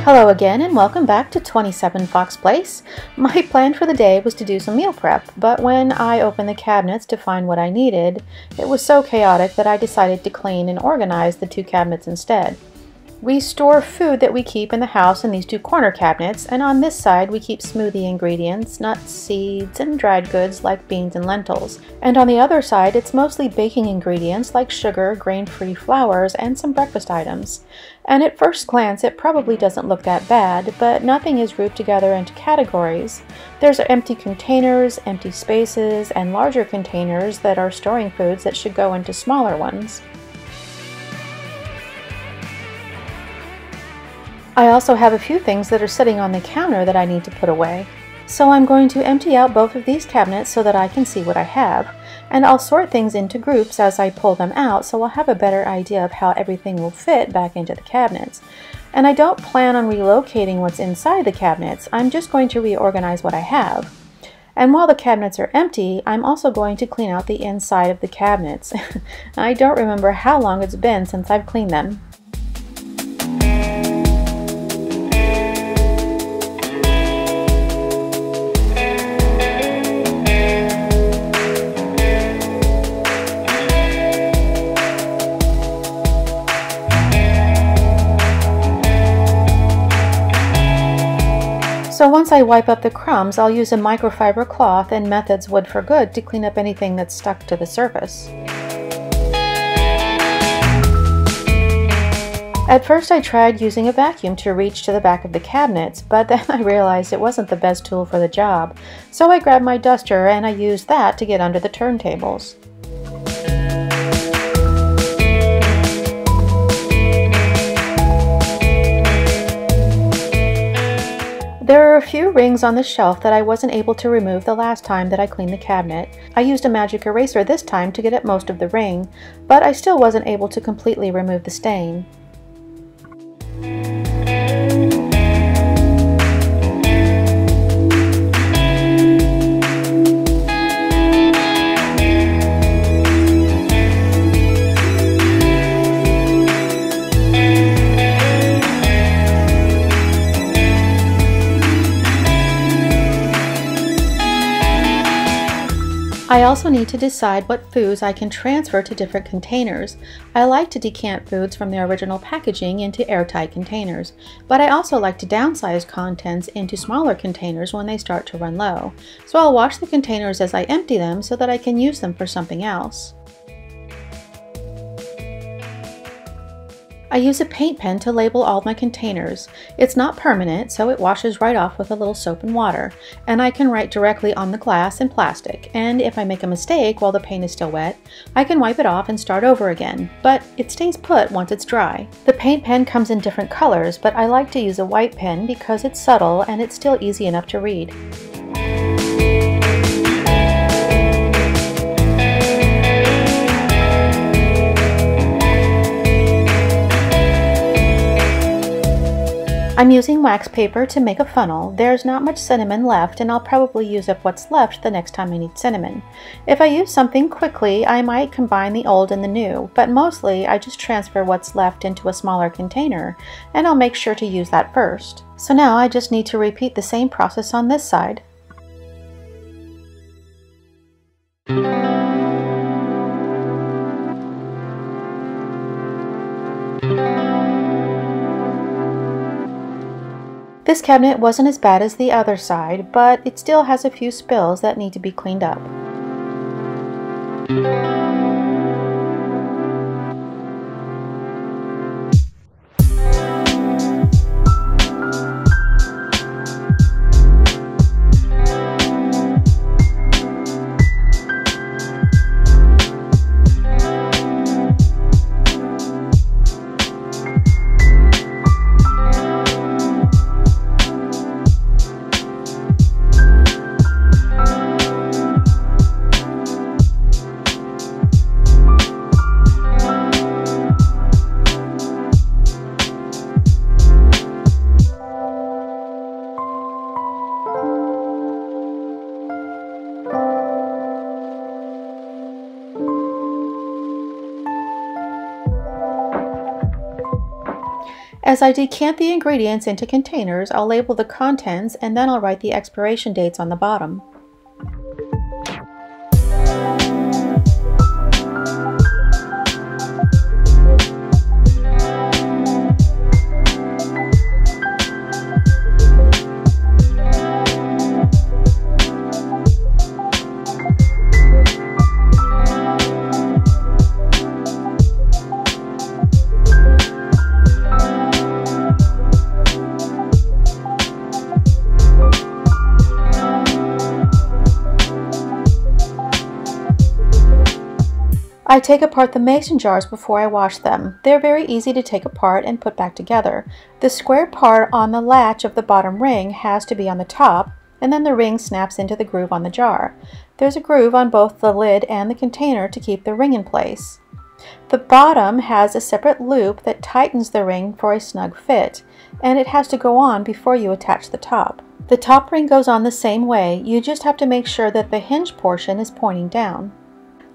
Hello again and welcome back to 27 Fox Place. My plan for the day was to do some meal prep, but when I opened the cabinets to find what I needed, it was so chaotic that I decided to clean and organize the two cabinets instead. We store food that we keep in the house in these two corner cabinets, and on this side we keep smoothie ingredients, nuts, seeds, and dried goods like beans and lentils. And on the other side it's mostly baking ingredients like sugar, grain-free flours, and some breakfast items. And at first glance it probably doesn't look that bad, but nothing is grouped together into categories. There's empty containers, empty spaces, and larger containers that are storing foods that should go into smaller ones. I also have a few things that are sitting on the counter that I need to put away. So I'm going to empty out both of these cabinets so that I can see what I have. And I'll sort things into groups as I pull them out, so I'll have a better idea of how everything will fit back into the cabinets. And I don't plan on relocating what's inside the cabinets, I'm just going to reorganize what I have. And while the cabinets are empty, I'm also going to clean out the inside of the cabinets. I don't remember how long it's been since I've cleaned them. So once I wipe up the crumbs, I'll use a microfiber cloth and Methods Wood for Good to clean up anything that's stuck to the surface. At first I tried using a vacuum to reach to the back of the cabinets, but then I realized it wasn't the best tool for the job. So I grabbed my duster and I used that to get under the turntables. There are a few rings on the shelf that I wasn't able to remove the last time that I cleaned the cabinet. I used a magic eraser this time to get at most of the ring, but I still wasn't able to completely remove the stain. I also need to decide what foods I can transfer to different containers. I like to decant foods from their original packaging into airtight containers, but I also like to downsize contents into smaller containers when they start to run low. So I'll wash the containers as I empty them so that I can use them for something else. I use a paint pen to label all my containers. It's not permanent, so it washes right off with a little soap and water, and I can write directly on the glass and plastic, and if I make a mistake while the paint is still wet, I can wipe it off and start over again, but it stays put once it's dry. The paint pen comes in different colors, but I like to use a white pen because it's subtle and it's still easy enough to read. I'm using wax paper to make a funnel. There's not much cinnamon left and I'll probably use up what's left the next time I need cinnamon. If I use something quickly, I might combine the old and the new, but mostly I just transfer what's left into a smaller container and I'll make sure to use that first. So now I just need to repeat the same process on this side. This cabinet wasn't as bad as the other side, but it still has a few spills that need to be cleaned up. As I decant the ingredients into containers, I'll label the contents and then I'll write the expiration dates on the bottom. I take apart the mason jars before I wash them. They're very easy to take apart and put back together. The square part on the latch of the bottom ring has to be on the top, and then the ring snaps into the groove on the jar. There's a groove on both the lid and the container to keep the ring in place. The bottom has a separate loop that tightens the ring for a snug fit, and it has to go on before you attach the top. The top ring goes on the same way, you just have to make sure that the hinge portion is pointing down.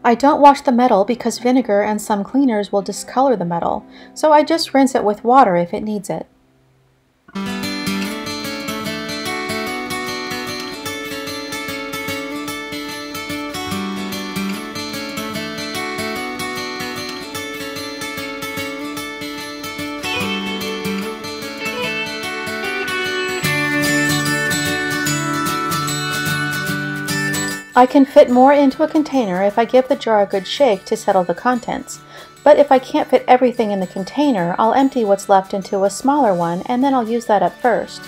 I don't wash the metal because vinegar and some cleaners will discolor the metal, so I just rinse it with water if it needs it. I can fit more into a container if I give the jar a good shake to settle the contents, but if I can't fit everything in the container, I'll empty what's left into a smaller one and then I'll use that up first.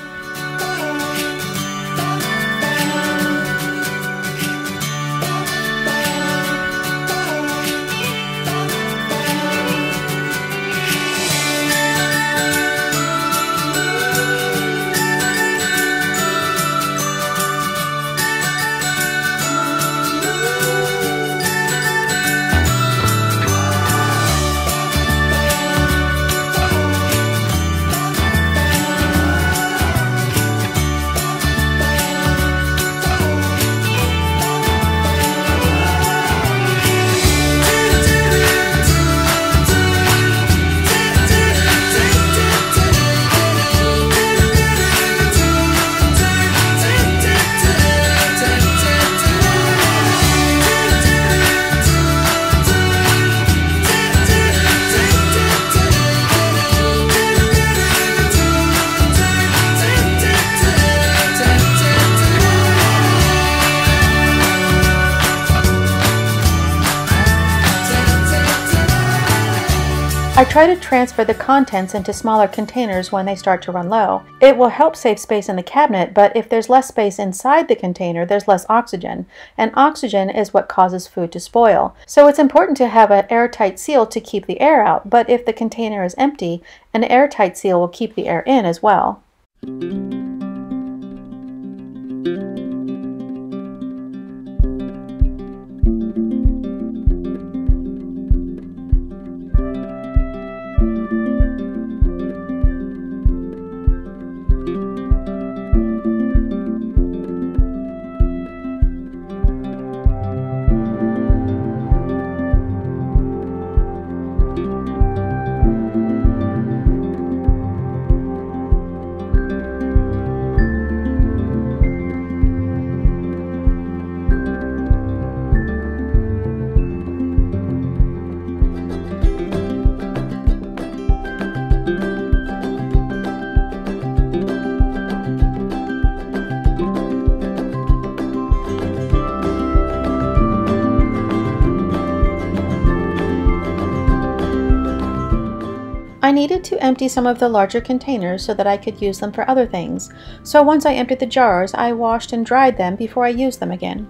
I try to transfer the contents into smaller containers when they start to run low. It will help save space in the cabinet, but if there's less space inside the container, there's less oxygen, and oxygen is what causes food to spoil. So it's important to have an airtight seal to keep the air out, but if the container is empty, an airtight seal will keep the air in as well. I needed to empty some of the larger containers so that I could use them for other things, so once I emptied the jars, I washed and dried them before I used them again.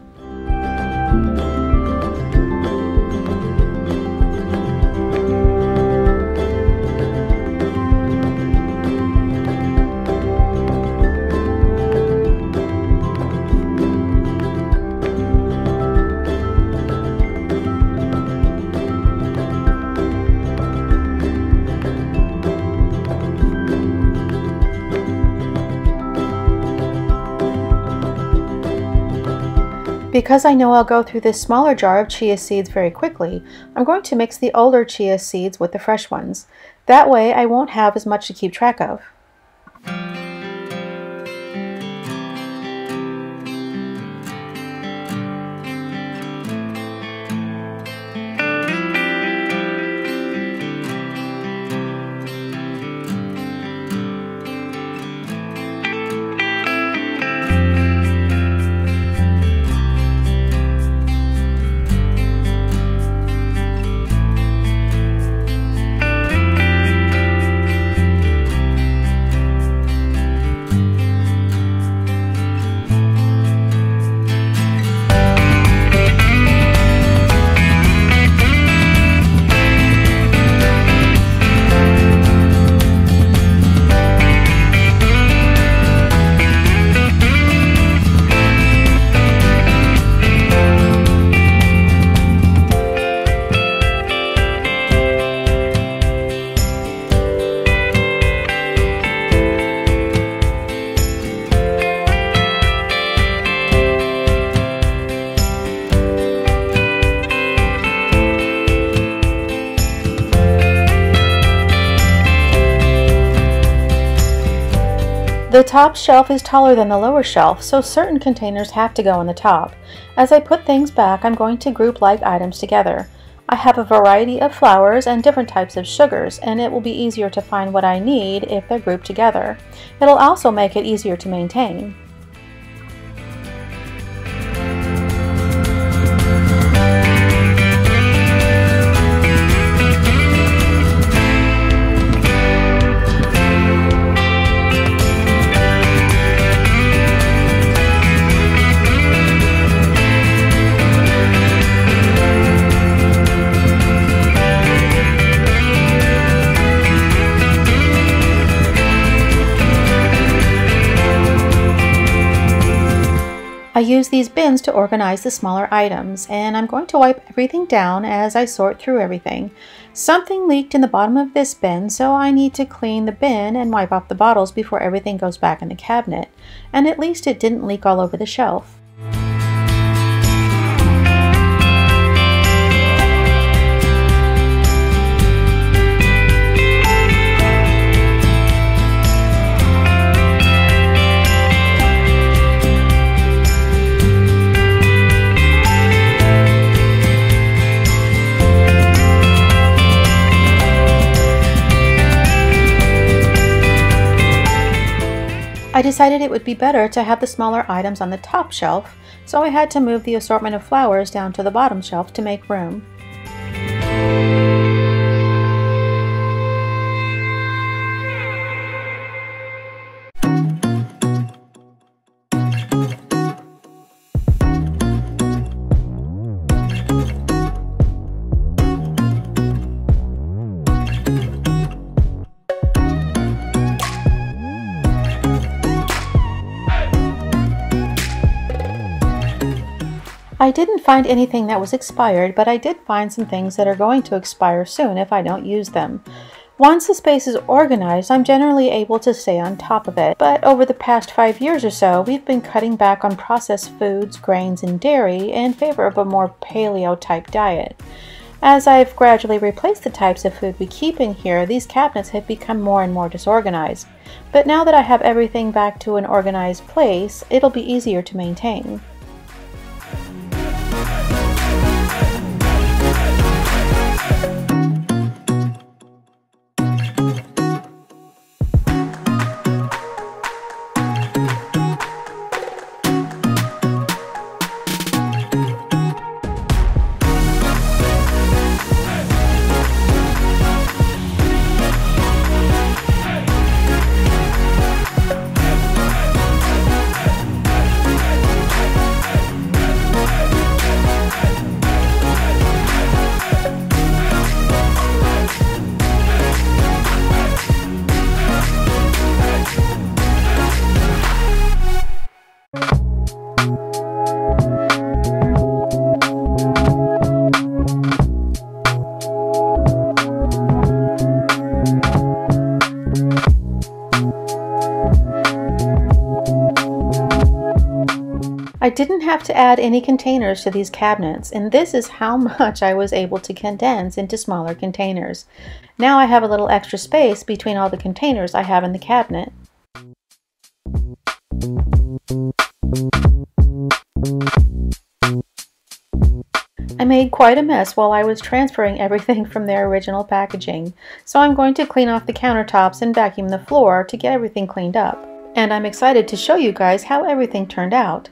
Because I know I'll go through this smaller jar of chia seeds very quickly, I'm going to mix the older chia seeds with the fresh ones. That way I won't have as much to keep track of. The top shelf is taller than the lower shelf, so certain containers have to go on the top. As I put things back, I'm going to group like items together. I have a variety of flours and different types of sugars, and it will be easier to find what I need if they're grouped together. It'll also make it easier to maintain. I use these bins to organize the smaller items, and I'm going to wipe everything down as I sort through everything. Something leaked in the bottom of this bin, so I need to clean the bin and wipe off the bottles before everything goes back in the cabinet. And at least it didn't leak all over the shelf. I decided it would be better to have the smaller items on the top shelf, so I had to move the assortment of flowers down to the bottom shelf to make room. I didn't find anything that was expired, but I did find some things that are going to expire soon if I don't use them. Once the space is organized, I'm generally able to stay on top of it, but over the past 5 years or so, we've been cutting back on processed foods, grains, and dairy in favor of a more paleo-type diet. As I've gradually replaced the types of food we keep in here, these cabinets have become more and more disorganized. But now that I have everything back to an organized place, it'll be easier to maintain. I didn't have to add any containers to these cabinets, and this is how much I was able to condense into smaller containers. Now I have a little extra space between all the containers I have in the cabinet. I made quite a mess while I was transferring everything from their original packaging, so I'm going to clean off the countertops and vacuum the floor to get everything cleaned up. And I'm excited to show you guys how everything turned out.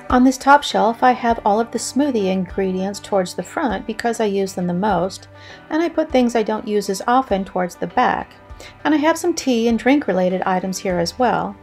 On this top shelf, I have all of the smoothie ingredients towards the front because I use them the most, and I put things I don't use as often towards the back. And I have some tea and drink related items here as well.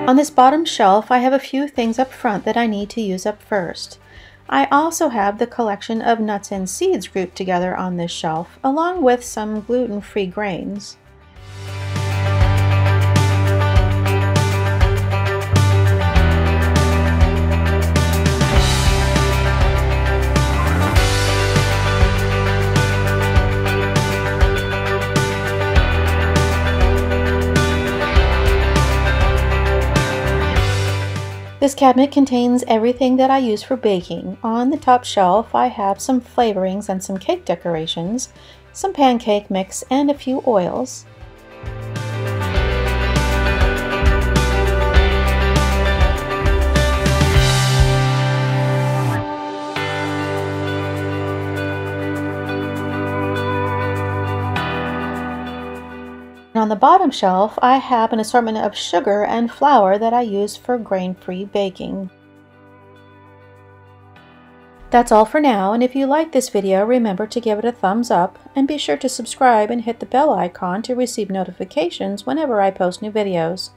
On this bottom shelf, I have a few things up front that I need to use up first. I also have the collection of nuts and seeds grouped together on this shelf, along with some gluten-free grains. This cabinet contains everything that I use for baking. On the top shelf, I have some flavorings and some cake decorations, some pancake mix, and a few oils. On the bottom shelf, I have an assortment of sugar and flour that I use for grain-free baking. That's all for now, and if you like this video, remember to give it a thumbs up and be sure to subscribe and hit the bell icon to receive notifications whenever I post new videos.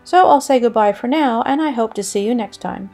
So I'll say goodbye for now, and I hope to see you next time.